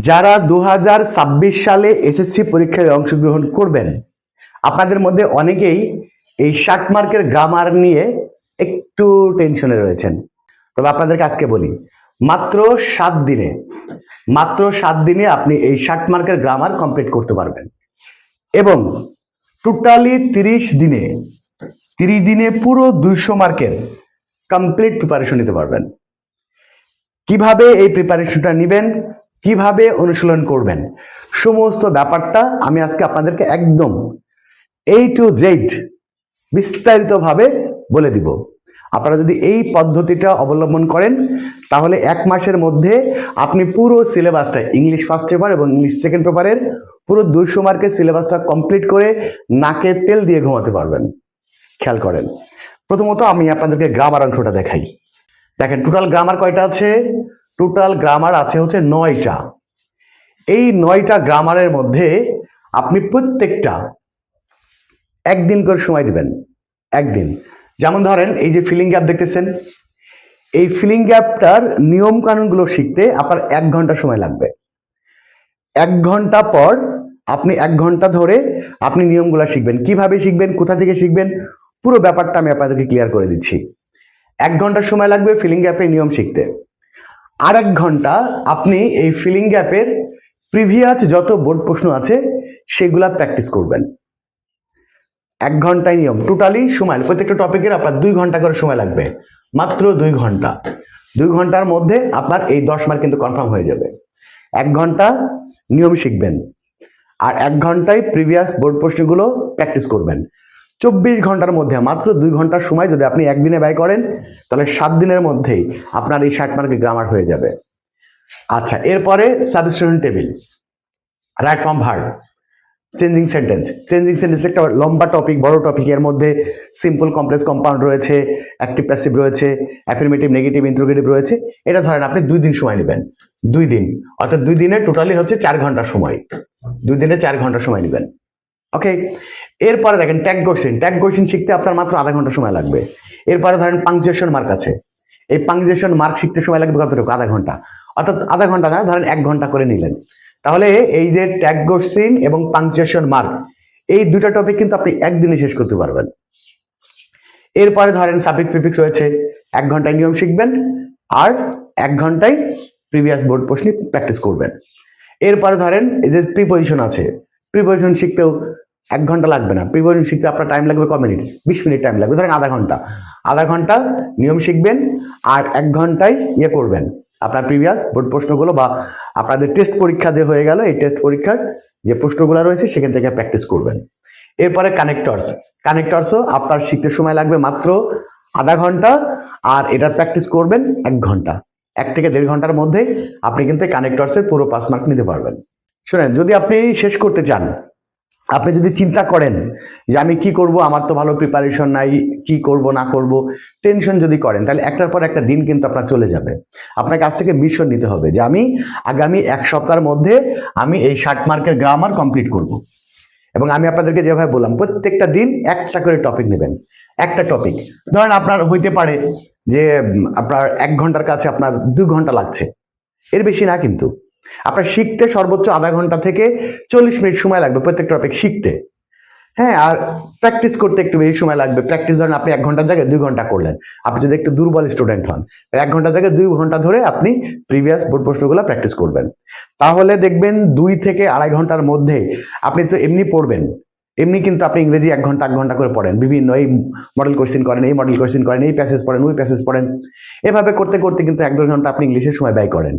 যারা 2026 সালে এসএসসি পরীক্ষায় অংশগ্রহণ করবেন, আপনাদের মধ্যে অনেকেই এই 60 মার্কের গ্রামার নিয়ে একটু টেনশনে রয়েছেন। তবে আপনাদেরকে আজকে বলি, মাত্র 7 দিনে আপনি এই 60 মার্কের গ্রামার কমপ্লিট করতে পারবেন এবং টোটালি 30 দিনে পুরো 200 মার্কের কমপ্লিট প্রিপারেশন নিতে পারবেন। কিভাবে এই প্রিপারেশনটা নেবেন, কিভাবে অনুশীলন করবেন, সমস্ত ব্যাপারটা আমি আজকে আপনাদেরকে একদম A to Z বিস্তারিতভাবে বলে দিব। আপনারা যদি এই পদ্ধতিটা অবলম্বন করেন তাহলে 1 মাসের মধ্যে আপনি পুরো সিলেবাসটা, ইংলিশ ফার্স্ট পেপার এবং ইংলিশ সেকেন্ড পেপারের পুরো 200 মার্কের সিলেবাসটা কমপ্লিট করে নাকে তেল দিয়ে ঘুমাতে পারবেন। খেয়াল করেন, প্রথমত আমি আপনাদেরকে গ্রামার অংশটা দেখাই। দেখেন, টোটাল গ্রামার কয়টা আছে? টোটাল গ্রামার আছে হচ্ছে 9টা। এই 9টা গ্রামারের মধ্যে আপনি প্রত্যেকটা একদিন করে সময় দিবেন। একদিন, যেমন ধরেন এই যে ফিলিং গ্যাপ দেখতেছেন, এই ফিলিং গ্যাপটার নিয়ম কানুনগুলো শিখতে আপনার 1 ঘন্টা সময় লাগবে। 1 ঘন্টা পর আপনি 1 ঘন্টা ধরে আপনি নিয়মগুলো শিখবেন। কিভাবে শিখবেন, কোথা থেকে শিখবেন, পুরো ব্যাপারটা আমি আপনাদেরকে ক্লিয়ার করে দিচ্ছি। 1 ঘন্টা সময় লাগবে ফিলিং গ্যাপের নিয়ম শিখতে। আর 1 ঘন্টা আপনি এই ফিলিং গ্যাপের প্রিভিয়াস যত বোর্ড প্রশ্ন আছে সেগুলা প্র্যাকটিস করবেন। 1 ঘন্টায় নিয়ম, টোটালি সময় প্রত্যেকটা টপিকের আপনার 2 ঘন্টা করে সময় লাগবে, মাত্র 2 ঘন্টা। 2 ঘন্টার মধ্যে আপনার এই 10 মার্ক কিন্তু কনফার্ম হয়ে যাবে। 1 ঘন্টা নিয়ম শিখবেন আর 1 ঘন্টায় প্রিভিয়াস বোর্ড প্রশ্নগুলো প্র্যাকটিস করবেন। 24 ঘন্টার মধ্যে মাত্র 2 ঘন্টার সময় যদি আপনি একদিনে ব্যয় করেন তাহলে 7 দিনের মধ্যেই আপনার এই 60 মার্কের গ্রামার হয়ে যাবে। আচ্ছা, এরপরে substitution table, right form verb, changing sentence একটা লম্বা টপিক, বড় টপিক। এর মধ্যে সিম্পল, কমপ্লেক্স, কম্পাউন্ড রয়েছে, অ্যাক্টিভ প্যাসিভ রয়েছে, অ্যাফার্মেটিভ, নেগেটিভ, ইন্টারোগেটিভ রয়েছে। এটা ধরেন আপনি 2 দিন সময় নেবেন। 2 দিন অর্থাৎ 2 দিনে টোটালি হচ্ছে 4 ঘন্টা সময়। 2 দিনে 4 ঘন্টা সময় নেবেন। ওকে, এরপরে দেখেন ট্যাগ কোয়েশ্চেন শিখতে আপনার মাত্র আধা ঘন্টা সময় লাগবে। এরপরে ধরেন পাংচুয়েশন মার্ক আছে, এই পাংচুয়েশন মার্ক শিখতে সময় লাগবে কতটুকু? আধা ঘন্টা। অর্থাৎ আধা ঘন্টা না, ধরেন 1 ঘন্টা করে নিলেন। তাহলে এই যে ট্যাগ কোয়েশ্চেন এবং পাংচুয়েশন মার্ক, এই দুটো টপিক কিন্তু আপনি একদিনে শেষ করতে পারবেন। এরপরে ধরেন সাবজেক্ট প্রিফিক্স রয়েছে, 1 ঘন্টায় নিয়ম শিখবেন আর 1 ঘন্টায় প্রিভিয়াস বোর্ড প্রশ্ন প্র্যাকটিস করবেন। এরপরে ধরেন এই যে প্রিপজিশন আছে, প্রিপজিশন শিখতেও 1 ঘন্টা লাগবে না। প্রিপজিশন শিখতে আপনার টাইম লাগবে কয় মিনিট? 20 মিনিট টাইম লাগবে, ধরেন আধা ঘন্টা নিয়ম শিখবেন আর 1 ঘন্টায় করবেন আপনার প্রিভিয়াস বোর্ড প্রশ্নগুলো বা আপনাদের টেস্ট পরীক্ষা যে হয়ে গেল, এই টেস্ট পরীক্ষার যে প্রশ্নগুলো রয়েছে সেখান থেকে প্র্যাকটিস করবেন। এরপরে কানেক্টরসও আপনার শিখতে সময় লাগবে মাত্র আধা ঘন্টা আর এটার প্র্যাকটিস করবেন 1 ঘন্টা। 1 থেকে 1.5 ঘন্টার মধ্যে আপনি কিন্তু কানেক্টরসের পুরো 5 মার্ক নিতে পারবেন। শুনেন, যদি আপনি শেষ করতে চান, আপনি যদি চিন্তা করেন যে আমি কি করব, আমার তো ভালো প্রিপারেশন নাই, কি করব না করব, টেনশন যদি করেন, তাহলে একটার পর একটা দিন কিন্তু আপনার চলে যাবে। আপনার কাছ থেকে মিশন নিতে হবে যে আমি আগামী 1 সপ্তাহের মধ্যে আমি এই 60 মার্কের গ্রামার কমপ্লিট করব। এবং আমি আপনাদেরকে যেভাবে বললাম, প্রত্যেকটা দিন একটা করে টপিক নেবেন। একটা টপিক ধরেন আপনার হইতে পারে যে আপনার 1 ঘন্টার কাছে আপনার 2 ঘন্টা লাগছে, এর বেশি না। কিন্তু আপনার শিখতে সর্বোচ্চ আধা ঘন্টা থেকে 40 মিনিট সময় লাগবে প্রত্যেকটা টপিক শিখতে। হ্যাঁ, আর প্র্যাকটিস করতে একটু বেশি সময় লাগবে। প্র্যাকটিস ধরেন আপনি 1 ঘন্টার জায়গায় 2 ঘন্টা করলেন। আপনি যদি একটু দুর্বল স্টুডেন্ট হন, 1 ঘন্টার জায়গায় 2 ঘন্টা ধরে আপনি প্রিভিয়াস বোর্ড প্রশ্নগুলো প্র্যাকটিস করবেন। তাহলে দেখবেন 2 থেকে আড়াই ঘন্টার মধ্যে আপনি তো এমনি পড়বেন, এমনি কিন্তু আপনি ইংরেজি 1 ঘন্টা করে পড়েন, বিভিন্ন এই মডেল কোয়েশ্চেন করেন, এই মডেল কোয়েশ্চেন করেন, এই প্যাসেজ পড়েন, ওই প্যাসেজ পড়েন। এভাবে করতে করতে কিন্তু 1-2 ঘন্টা আপনি ইংলিশের সময় ব্যয় করেন।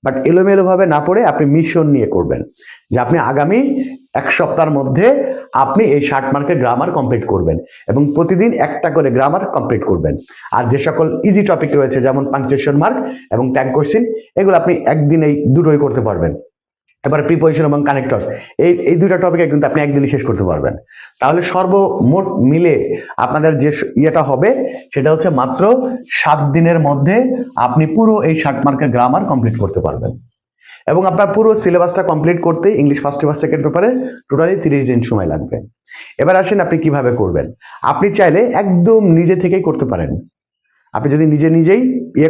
বাট এলোমেলোভাবে না পড়ে আপনি মিশন নিয়ে করবেন যে আপনি আগামী 1 সপ্তাহের মধ্যে আপনি এই 60 মার্কের গ্রামার কমপ্লিট করবেন এবং প্রতিদিন একটা করে গ্রামার কমপ্লিট করবেন। আর যে সকল ইজি টপিক রয়েছে যেমন পাংচুয়েশন মার্ক এবং ট্যাগ কোয়েশ্চেন, এগুলো আপনি একদিনেই দুটোই করতে পারবেন। এবার প্রিপজিশন এবং কানেক্টরস, এই দুটো টপিকে কিন্তু আপনি একদিনই শেষ করতে পারবেন। তাহলে সর্বমোট মিলে আপনাদের যে ইয়েটা হবে সেটা হচ্ছে মাত্র 7 দিনের মধ্যে আপনি পুরো এই 60 মার্কের গ্রামার কমপ্লিট করতে পারবেন। এবং আপনার পুরো সিলেবাসটা কমপ্লিট করতে ইংলিশ ফার্স্ট পেপার সেকেন্ড পেপারে টোটালি 30 দিন সময় লাগবে। এবার আসেন আপনি কিভাবে করবেন। আপনি চাইলে একদম নিজে থেকেই করতে পারেন। আপনি যদি নিজেই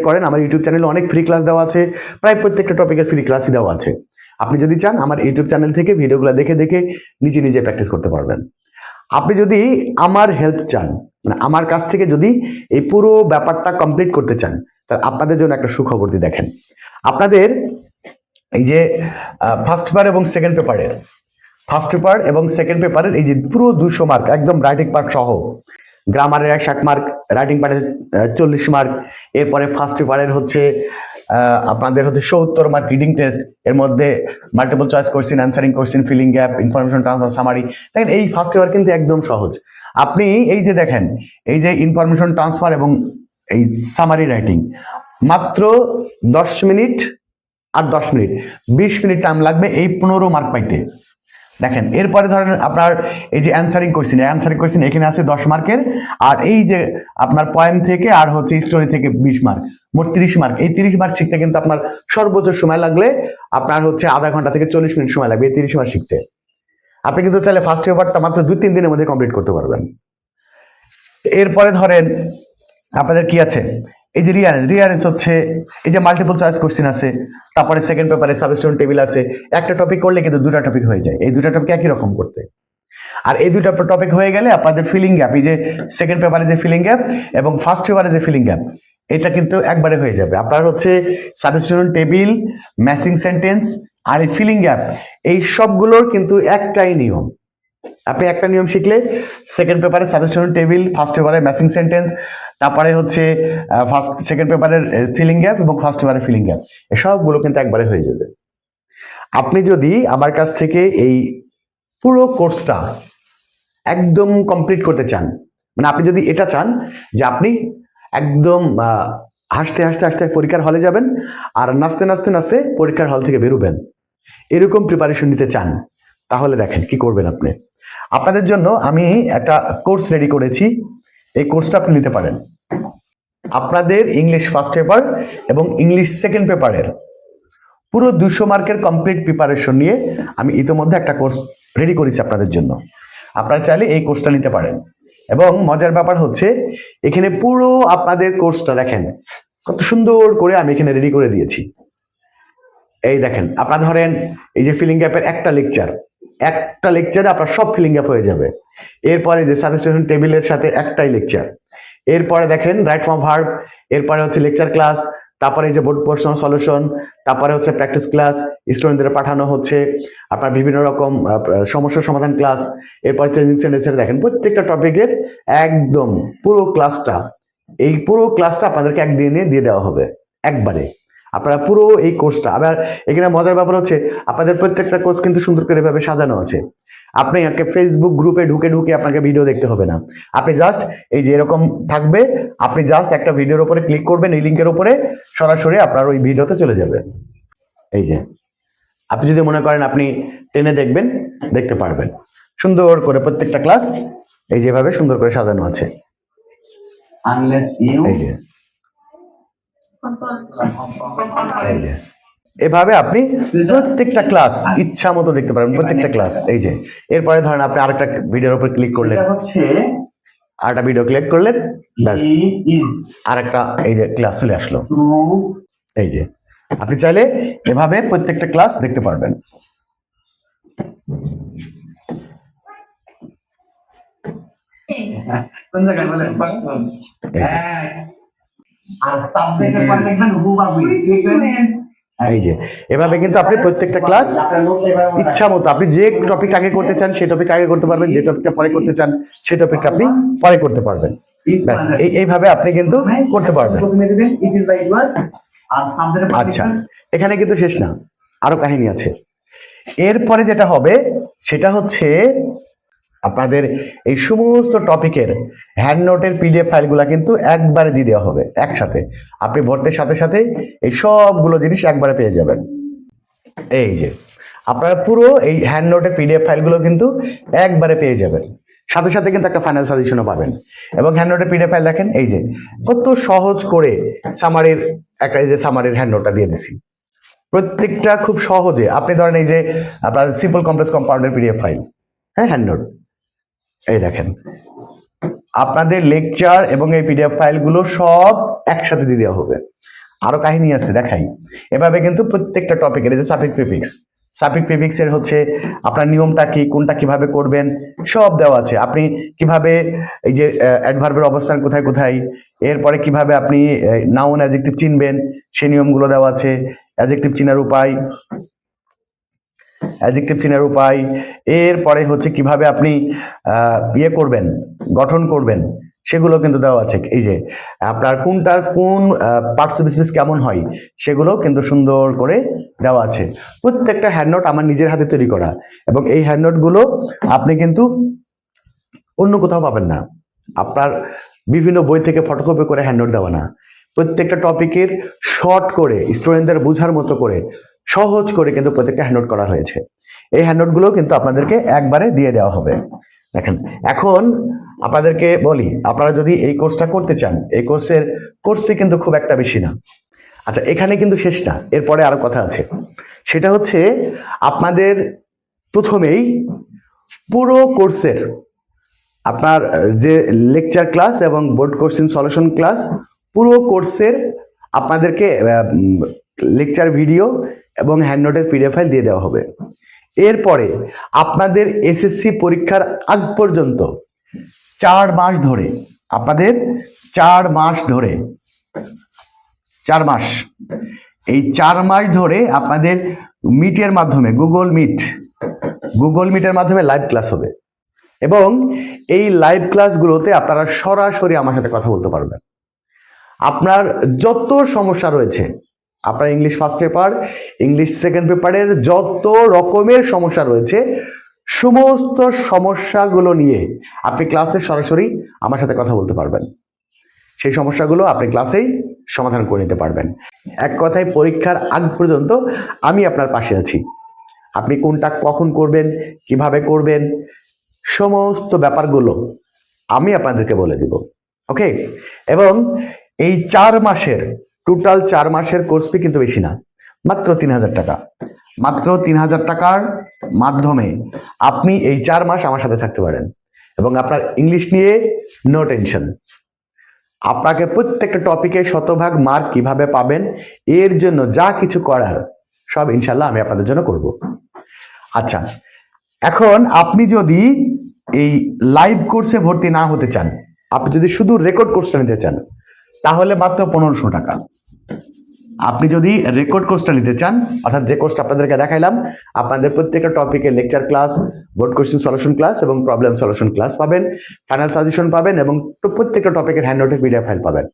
করেন, আমার ইউটিউব চ্যানেলে অনেক ফ্রি ক্লাস দেওয়া আছে, প্রায় প্রত্যেকটা টপিকের ফ্রি ক্লাসই দেওয়া আছে। আপনি যদি চান আমার ইউটিউব চ্যানেল থেকে ভিডিওগুলো দেখে দেখে নিজে নিজে প্র্যাকটিস করতে পারবেন। আপনি যদি আমার হেল্প চান, মানে আমার কাছ থেকে যদি এই পুরো ব্যাপারটা কমপ্লিট করতে চান, তাহলে আপনাদের জন্য একটা সুখবর দিয়ে দেখেন। আপনাদের এই যে ফার্স্ট পেপার এবং সেকেন্ড পেপারের এই যে পুরো 200 মার্ক একদম রাইটিং পার্ট সহ, গ্রামারের 60 মার্ক, রাইটিং পার্টের 40 মার্ক, এরপরে ফার্স্ট পেপারের হচ্ছে আপনাদের হচ্ছে 70 মার্ক রিডিং টেস্ট, এর মধ্যে multiple choice question, answering question, feeling gap, information transfer, summary. দেখেন এই ফার্স্ট পেপার কিন্তু একদম সহজ। আপনি এই যে দেখেন এই যে ইনফরমেশন ট্রান্সফার এবং এই সামারি রাইটিং মাত্র 10 মিনিট আর 10 মিনিট 20 মিনিট টাইম লাগবে এই 15 মার্ক পাইতে। দেখেন এরপরে ধরেন আপনার এই যে অ্যান্সারিং কোশ্চেন এখানে আছে 10 মার্কের, আর এই যে আপনার পয়েম থেকে আর হচ্ছে স্টোরি থেকে 20 মার্ক, মোট 30 মার্ক। এই 30 মার্ক শিখতে কিন্তু আপনার সর্বোচ্চ সময় লাগলে আপনার হচ্ছে আধা ঘন্টা থেকে 40 মিনিট সময় লাগবে এই 30 মার্ক শিখতে। আপনি কিন্তু চাইলে ফার্স্ট পেপারটা মাত্র 2-3 দিনের মধ্যে কমপ্লিট করতে পারবেন। এরপরে ধরেন আপনাদের কি আছে, এই যে রিয়ারেন্স হচ্ছে এই যে মাল্টিপল চয়েস কোশ্চেন আছে, তারপরে সেকেন্ড পেপারে সাবস্টিটিউশন টেবিল আছে। একটা টপিক করলে কিন্তু 2টা টপিক হয়ে যায়, এই 2টা টপিক একই রকম করতে। আর এই 2টা টপিক হয়ে গেলে আপনাদের ফিলিং গ্যাপ, এই যে সেকেন্ড পেপারে যে ফিলিং গ্যাপ এবং ফার্স্ট পেপারে যে ফিলিং গ্যাপ, এটা কিন্তু একবারে হয়ে যাবে। আপনার হচ্ছে সাবস্টিটিউশন টেবিল, ম্যাচিং সেন্টেন্স আর এই ফিলিং গ্যাপ, এই সবগুলোর কিন্তু একটাই নিয়ম। আপনি একটা নিয়ম শিখলে সেকেন্ড পেপারে সাবস্টিটিউশন টেবিল, ফার্স্ট পেপারে ম্যাচিং সেন্টেন্স, তারপরে হচ্ছে সেকেন্ড পেপারের ফিলিং গ্যাপ এবং ফার্স্ট পেপারের ফিলিং গ্যাপ, এসবগুলো কিন্তু একবারে হয়ে যাবে। আপনি যদি আমার কাছ থেকে এই পুরো কোর্সটা একদম কমপ্লিট করতে চান, মানে আপনি যদি এটা চান যে আপনি একদম হাসতে পরীক্ষার হলে যাবেন আর নাচতে পরীক্ষার হল থেকে বেরোবেন, এরকম প্রিপারেশন নিতে চান, তাহলে দেখেন কি করবেন আপনি। আপনাদের জন্য আমি একটা কোর্স রেডি করেছি, এই কোর্সটা আপনি নিতে পারেন। আপনাদের ইংলিশ ফার্স্ট পেপার এবং ইংলিশ সেকেন্ড পেপারের পুরো 200 মার্কের কমপ্লিট প্রিপারেশন নিয়ে আমি ইতিমধ্যে একটা কোর্স রেডি করেছি আপনাদের জন্য। আপনারা চাইলে এই কোর্সটা নিতে পারেন। এবং মজার ব্যাপার হচ্ছে এখানে পুরো আপনাদের কোর্সটা দেখেন কত সুন্দর করে আমি এখানে রেডি করে দিয়েছি। এই দেখেন আপনারা ধরেন এই যে ফিলিং গ্যাপের একটা লেকচারে আপনার সব ফিলিং গ্যাপ হয়ে যাবে। এরপরে যে সাবস্টিটিউশন টেবিলের সাথে একটাই লেকচার, এরপরে দেখেন রাইট ফ্রম ভার্ব, এরপরে হচ্ছে লেকচার ক্লাস, তারপরে এই যে বোর্ড প্রশ্ন সলিউশন, তারপরে হচ্ছে প্র্যাকটিস ক্লাস, স্টুডেন্টদের পাঠানো হচ্ছে আপনার বিভিন্ন রকম সমস্যার সমাধান ক্লাস, এরপর চেঞ্জিং সেন্টেন্সের দেখেন প্রত্যেকটা টপিকের একদম পুরো ক্লাসটা, এই পুরো ক্লাসটা আপনাদেরকে একদিনে দিয়ে দেওয়া হবে একবারে। আপনারা পুরো এই কোর্সটা, আবার এখানে মজার ব্যাপার হচ্ছে আপনাদের প্রত্যেকটা কোর্স কিন্তু সুন্দর করে এভাবে সাজানো আছে। আপনি একটা ফেসবুক গ্রুপে ঢুকে আপনাকে ভিডিও দেখতে হবে না, আপনি জাস্ট এই যে এরকম থাকবে, আপনি জাস্ট একটা ভিডিওর উপরে ক্লিক করবেন, এই লিঙ্কের উপরে সরাসরি আপনার ওই ভিডিওতে চলে যাবে। এই যে আপনি যদি মনে করেন আপনি টেনে দেখবেন, দেখতে পারবেন সুন্দর করে প্রত্যেকটা ক্লাস এই যেভাবে সুন্দর করে সাজানো আছে। এই যে এভাবে আপনি প্রত্যেকটা ক্লাস ইচ্ছা মতো দেখতে পারবেন, প্রত্যেকটা ক্লাস। এই যে এরপরে ধরেন আপনি আরেকটা ভিডিওর উপর ক্লিক করলেন, আরেকটা ভিডিও ক্লিক করলেন, ব্যাস আরেকটা এই যে ক্লাস চলে আসলো। এই যে আপনি চাইলে এভাবে প্রত্যেকটা ক্লাস দেখতে পারবেন। এই যে এভাবে কিন্তু আপনি প্রত্যেকটা ক্লাস ইচ্ছা মতো আপনি যে টপিক আগে করতে চান সেই টপিক আগে করতে পারবেন, যে টপিকটা পরে করতে চান সেই টপিকটা আপনি পরে করতে পারবেন। ব্যাস এইভাবে আপনি কিন্তু করতে পারবেন। আচ্ছা, এখানে কিন্তু শেষ না, আরো কাহিনী আছে। এরপরে যেটা হবে সেটা হচ্ছে আপনাদের এই সমস্ত টপিকের হ্যান্ড নোটের পিডিএফ ফাইলগুলা কিন্তু একবারে দিয়ে দেওয়া হবে একসাথে। আপনি ভর্তির সাথে সাথে এই সবগুলো জিনিস একবারে পেয়ে যাবেন। এই যে আপনারা পুরো এই হ্যান্ড নোটের পিডিএফ ফাইলগুলো কিন্তু একবারে পেয়ে যাবেন, সাথে সাথে কিন্তু একটা ফাইনাল সাজেশনও পাবেন। এবং হ্যান্ড নোটের পিডিএফ ফাইল দেখেন এই যে কত সহজ করে সামারির একটা, এই যে সামারির হ্যান্ড নোটটা দিয়ে দিছি, প্রত্যেকটা খুব সহজে। আপনি ধরেন এই যে আপনার সিম্পল কমপ্লেক্স কম্পাউন্ডের পিডিএফ ফাইল, হ্যাঁ হ্যান্ড নোট, এই দেখেন আপনাদের লেকচার এবং এই পিডিএফ ফাইলগুলো সব একসাথে দিয়ে দেওয়া হবে। আরো কাহিনী আছে দেখাই। এভাবে কিন্তু প্রত্যেকটা টপিকের এই যে সাবজেক্ট প্রিফিক্স, সাফিক্স প্রিফিক্সের হচ্ছে আপনার নিয়মটা কি, কোনটা কিভাবে করবেন সব দেওয়া আছে। আপনি কিভাবে এই যে অ্যাডভার্বের অবস্থান কোথায় কোথায়, এরপরে কিভাবে আপনি নাউন অ্যাডজেক্টিভ চিনবেন সেই নিয়মগুলো দেওয়া আছে। অ্যাডজেক্টিভ চিনার উপায়, এরপরে হচ্ছে কিভাবে আপনি ইয়ে করবেন, গঠন করবেন সেগুলো কিন্তু দেওয়া আছে। এই যে আপনার কোনটার কোন পার্টস অফ স্পিচ কেমন হয় সেগুলো কিন্তু সুন্দর করে দেওয়া আছে। প্রত্যেকটা হ্যান্ডনোট আমার নিজের হাতে তৈরি করা, এবং এই হ্যান্ডনোটগুলো আপনি কিন্তু অন্য কোথাও পাবেন না। আপনার বিভিন্ন বই থেকে ফটোকপি করে হ্যান্ডনোট দেওয়া না, প্রত্যেকটা টপিকের শর্ট করে স্টুডেন্টদের বোঝার মতো করে সহজ করে কিন্তু প্রত্যেকটা হ্যান্ডনোট করা হয়েছে। এই হ্যান্ডনোটগুলো কিন্তু আপনাদেরকে একবারে দিয়ে দেওয়া হবে। দেখেন, এখন আপনাদেরকে বলি, আপনারা যদি এই কোর্সটা করতে চান, এই কোর্স ফি কিন্তু খুব একটা বেশি না। আচ্ছা, এখানে কিন্তু শেষ না, এরপরে আরো কথা আছে। সেটা হচ্ছে আপনাদের প্রথমেই পুরো কোর্সের আপনার যে লেকচার ক্লাস এবং বোর্ড কোশ্চেন সলিউশন ক্লাস, পুরো কোর্সের আপনাদেরকে লেকচার ভিডিও এবং হ্যান্ডনোটের পিডিএফ ফাইল দিয়ে দেওয়া হবে। এরপরে আপনাদের এসএসসি পরীক্ষার আগ পর্যন্ত 4 মাস ধরে, আপনাদের 4 মাস ধরে, 4 মাস, এই 4 মাস ধরে আপনাদের মিটের মাধ্যমে, গুগল মিটের মাধ্যমে লাইভ ক্লাস হবে। এবং এই লাইভ ক্লাসগুলোতে আপনারা সরাসরি আমার সাথে কথা বলতে পারবেন। আপনার যত সমস্যা রয়েছে, আপনার English first paper, English second পেপারের যত রকমের সমস্যা রয়েছে, সমস্ত সমস্যাগুলো নিয়ে আপনি ক্লাসে সরাসরি আমার সাথে কথা বলতে পারবেন। সেই সমস্যাগুলো আপনি ক্লাসেই সমাধান করে নিতে পারবেন। এক কথায়, পরীক্ষার আগ পর্যন্ত আমি আপনার পাশে আছি। আপনি কোনটা কখন করবেন, কিভাবে করবেন, সমস্ত ব্যাপারগুলো আমি আপনাদেরকে বলে দিব। ওকে? এবং এই 4 মাসের, টোটাল 4 মাসের কোর্স ফি কিন্তু বেশি না, মাত্র 3000 টাকা। মাত্র 3000 টাকার মাধ্যমে আপনি এই 4 মাস আমার সাথে থাকতে পারেন, এবং আপনার ইংলিশ নিয়ে নো টেনশন। আপনাকে প্রত্যেকটা টপিকে শতভাগ মার্ক কিভাবে পাবেন, এর জন্য যা কিছু করার সব ইনশাল্লাহ আমি আপনাদের জন্য করব। আচ্ছা, এখন আপনি যদি এই লাইভ কোর্সে ভর্তি না হতে চান, আপনি যদি শুধু রেকর্ড কোর্সটা নিতে চান, তাহলে মাত্র 1500 টাকা। আপনি যদি রেকর্ড কোর্সটা নিতে চান, অর্থাৎ যে কোর্সটা আপনাদেরকে দেখাইলাম, আপনাদের প্রত্যেকটা টপিকে lecture class, board question solution class এবং প্রবলেম সলিউশন ক্লাস পাবেন, ফাইনাল সাজেশন পাবেন, এবং প্রত্যেকটা টপিকের হ্যান্ডনোটের পিডিএফ ফাইল পাবেন।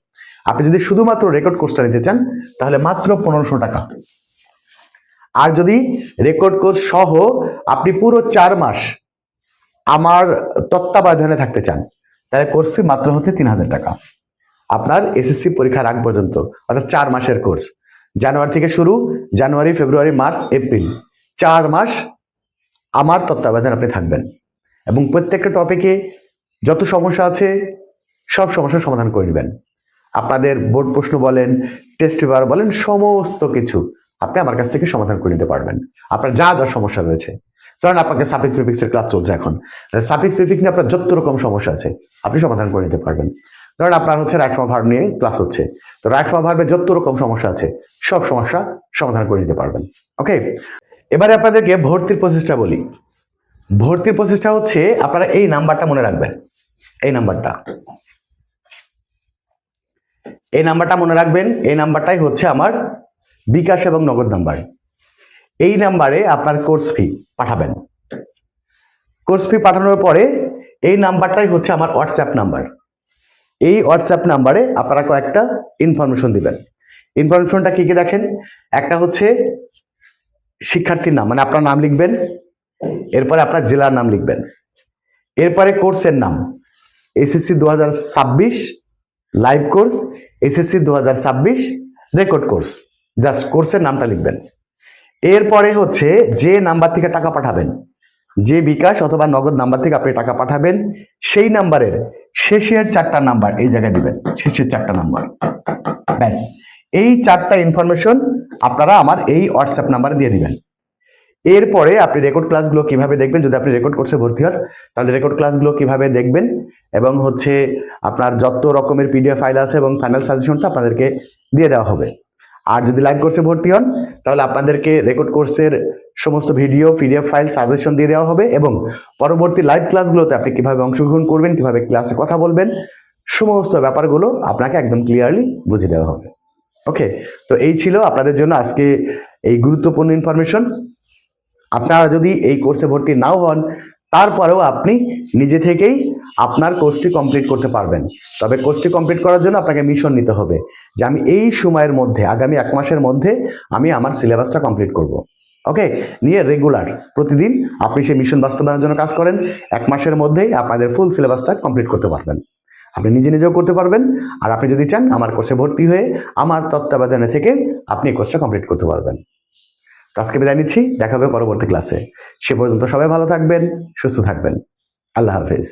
আপনি যদি শুধুমাত্র রেকর্ড কোর্সটা নিতে চান, তাহলে মাত্র 1500 টাকা। আর যদি রেকর্ড কোর্স সহ আপনি পুরো 4 মাস আমার তত্ত্বাবধানে থাকতে চান, তাহলে কোর্স ফি মাত্র হচ্ছে 3000 টাকা। আপনার এসএসসি পরীক্ষার আগ পর্যন্ত, অর্থাৎ 4 মাসের কোর্স। জানুয়ারি থেকে শুরু, জানুয়ারি, ফেব্রুয়ারি, মার্চ, এপ্রিল, 4 মাস আমার তত্ত্বাবধানে আপনি থাকবেন, এবং প্রত্যেকটা টপিকে যত সমস্যা আছে সব সমস্যার সমাধান করে নেবেন। আপনাদের বোর্ড প্রশ্ন বলেন, টেস্ট পেপার বলেন, সমস্ত কিছু আপনি আমার কাছ থেকে সমাধান করে নিতে পারবেন। আপনার যা যা সমস্যা রয়েছে, ধরেন আপনাকে সাফিক্স প্রিফিক্সের ক্লাস চলছে এখন, সাফিক্স প্রিফিক্স নিয়ে আপনার যত রকম সমস্যা আছে আপনি সমাধান করে নিতে পারবেন। ধরেন আপনার হচ্ছে রাইট ফর্ম ভার্ব নিয়ে ক্লাস হচ্ছে, তো রাইট ফর্ম ভার্বের যত রকম সমস্যা আছে সব সমস্যা সমাধান করে নিতে পারবেন। ওকে? এবারে আপনাদেরকে ভর্তির প্রসেসটা বলি। ভর্তির প্রসেসটা হচ্ছে, আপনারা এই নাম্বারটা মনে রাখবেন, এই নাম্বারটা মনে রাখবেন। এই নাম্বারটাই হচ্ছে আমার বিকাশ এবং নগদ নাম্বার। এই নাম্বারে আপনার কোর্স ফি পাঠাবেন। কোর্স ফি পাঠানোর পরে এই নাম্বারটাই হচ্ছে আমার হোয়াটসঅ্যাপ নাম্বার। এই হোয়াটসঅ্যাপ নাম্বারে আপনারা কয়েকটা ইনফরমেশন দিবেন। ইনফরমেশনটা কি কি দেখেন, একটা হচ্ছে শিক্ষার্থীর নাম, মানে আপনার নাম লিখবেন, এরপরে আপনার জেলার নাম লিখবেন, এরপরে কোর্সের নাম, SSC 2026 live course, SSC 2026 record course, just কোর্সের নামটা লিখবেন। এরপরে হচ্ছে যে নাম্বার থেকে টাকা পাঠাবেন, যে বিকাশ অথবা নগদ নাম্বার থেকে আপনি টাকা পাঠাবেন, সেই নাম্বারের শেষের 4টা নাম্বার এই জায়গায় দিবেন, শেষের 4টা নাম্বার। ব্যাস, এই 4টা ইনফরমেশন আপনারা আমার এই হোয়াটসঅ্যাপ নাম্বারে দিয়ে দিবেন। এরপরে আপনি রেকর্ড ক্লাসগুলো কিভাবে দেখবেন, যদি আপনি রেকর্ড কোর্সে ভর্তি হন তাহলে রেকর্ড ক্লাসগুলো কিভাবে দেখবেন, এবং হচ্ছে আপনার যত রকমের পিডিএফ ফাইল আছে এবং ফাইনাল সাজেশনটা আপনাদেরকে দিয়ে দেওয়া হবে। আর যদি লাইভ কোর্সে ভর্তি হন তাহলে আপনাদেরকে রেকর্ড কোর্সের সমস্ত ভিডিও পিডিএফ ফাইল সাজেশন দিয়ে দেওয়া হবে এবং পরবর্তী লাইভ ক্লাসগুলোতে আপনি কিভাবে অংশগ্রহণ করবেন, কিভাবে ক্লাসে কথা বলবেন, সমস্ত ব্যাপারগুলো আপনাকে একদম ক্লিয়ারলি বুঝিয়ে দেওয়া হবে। ওকে, তো এই ছিল আপনাদের জন্য আজকে এই গুরুত্বপূর্ণ ইনফরমেশন। আপনারা যদি এই কোর্সে ভর্তি নাও হন, তারপরেও আপনি নিজে থেকেই আপনার কোর্সটি কমপ্লিট করতে পারবেন। তবে কোর্সটি কমপ্লিট করার জন্য আপনাকে মিশন নিতে হবে যে আমি এই সময়ের মধ্যে, আগামী 1 মাসের মধ্যে আমি আমার সিলেবাসটা কমপ্লিট করব। ওকে, নিয়ে রেগুলার প্রতিদিন আপনি সেই মিশন বাস্তবায়নের জন্য কাজ করেন। 1 মাসের মধ্যেই আপনাদের ফুল সিলেবাসটা কমপ্লিট করতে পারবেন। আপনি নিজে নিজেও করতে পারবেন, আর আপনি যদি চান আমার কোর্সে ভর্তি হয়ে আমার তত্ত্বাবধানে থেকে আপনি এই কোর্সটা কমপ্লিট করতে পারবেন। আজকে বিদায় নিচ্ছি, দেখা হবে পরবর্তী ক্লাসে। সে পর্যন্ত সবাই ভালো থাকবেন, সুস্থ থাকবেন। আল্লাহ হাফেজ।